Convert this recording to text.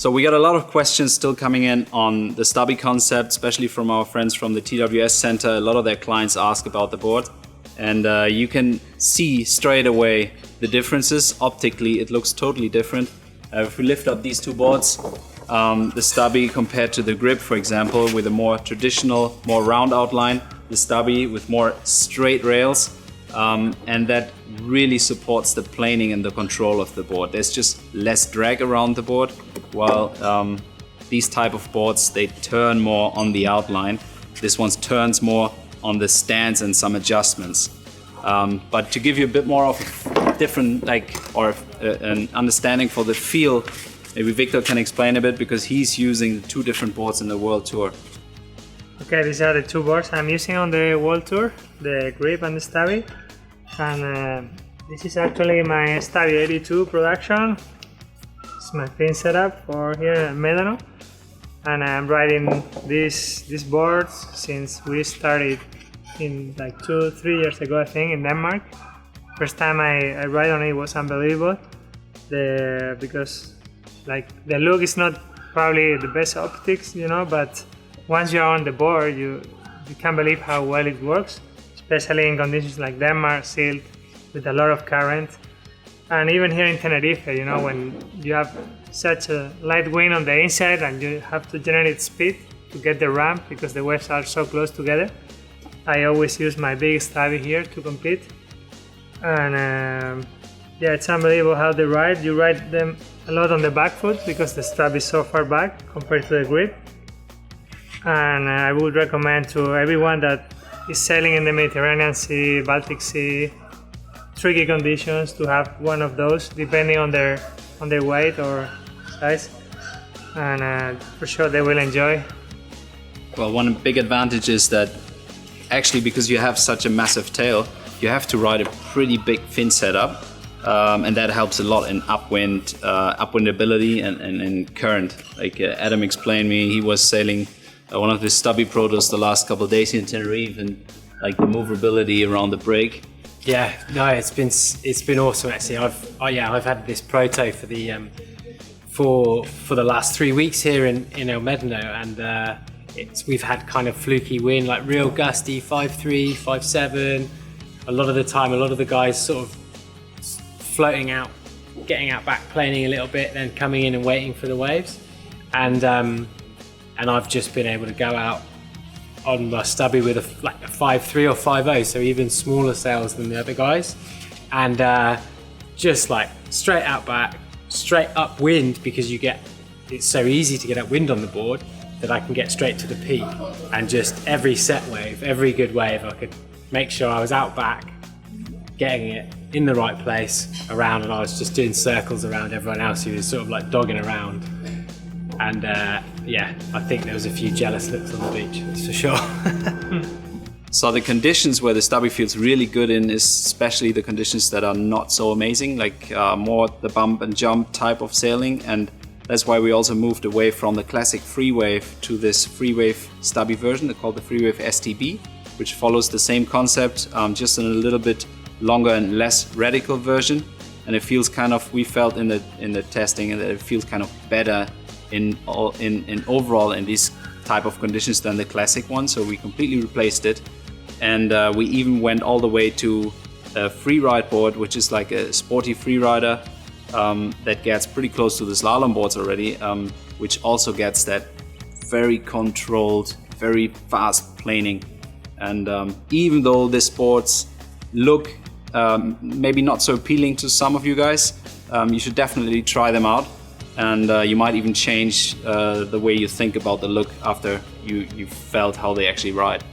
So we got a lot of questions still coming in on the Stubby concept, especially from our friends from the TWS Center. A lot of their clients ask about the board. And you can see straight away the differences. Optically, it looks totally different. If we lift up these two boards, the Stubby compared to the Grip, for example, with a more traditional, more round outline, the Stubby with more straight rails, and that really supports the planing and the control of the board. There's just less drag around the board, while these type of boards, they turn more on the outline. This one turns more on the stance and some adjustments. But to give you a bit more of a different, an understanding for the feel, maybe Victor can explain a bit, because he's using two different boards in the World Tour. Okay, these are the two boards I'm using on the World Tour, the Grip and the Stubby. And this is actually my Stubby 82 production. It's my fin setup for here in Medano. And I'm riding these boards since we started in like 2-3 years ago, I think, in Denmark. First time I ride on it was unbelievable. Because like the look is not probably the best optics, you know, but once you're on the board, you can't believe how well it works, especially in conditions like Denmark, silt, with a lot of current. And even here in Tenerife, you know, when you have such a light wind on the inside and you have to generate speed to get the ramp because the waves are so close together, I always use my big Stubby here to compete. And yeah, it's unbelievable how they ride. You ride them a lot on the back foot because the strap is so far back compared to the Grip. And I would recommend to everyone that is sailing in the Mediterranean Sea, Baltic Sea, tricky conditions, to have one of those depending on their weight or size, and for sure they will enjoy. Well, one big advantage is that actually, because you have such a massive tail, you have to ride a pretty big fin setup, and that helps a lot in upwind ability and current. Like Adam explained me, he was sailing one of the Stubby Protos the last couple of days in Tenerife, and like the maneuverability around the break. Yeah, no, it's been awesome actually. I've had this proto for the for the last 3 weeks here in El Medano, and we've had kind of fluky wind, like real gusty 5.3, 5.7. A lot of the time, a lot of the guys sort of floating out, getting out back, planing a little bit, then coming in and waiting for the waves, and I've just been able to go out on my Stubby with a 5.3 or 5.0, so even smaller sails than the other guys, and just like straight out back, straight upwind, because it's so easy to get upwind on the board that I can get straight to the peak, and just every set wave, every good wave, I could make sure I was out back, getting it in the right place around, and I was just doing circles around everyone else who was sort of like dogging around. And yeah, I think there was a few jealous looks on the beach, that's for sure. So the conditions where the Stubby feels really good in is especially the conditions that are not so amazing, like more the bump and jump type of sailing, and that's why we also moved away from the classic free wave to this free wave Stubby version called the free wave STB, which follows the same concept, just in a little bit longer and less radical version. And it feels kind of, we felt in the testing that it feels kind of better in overall in these type of conditions than the classic one, so we completely replaced it. And we even went all the way to a free ride board, which is like a sporty free rider that gets pretty close to the slalom boards already, which also gets that very controlled, very fast planing. And even though the sports look maybe not so appealing to some of you guys, you should definitely try them out. And you might even change the way you think about the look after you felt how they actually ride.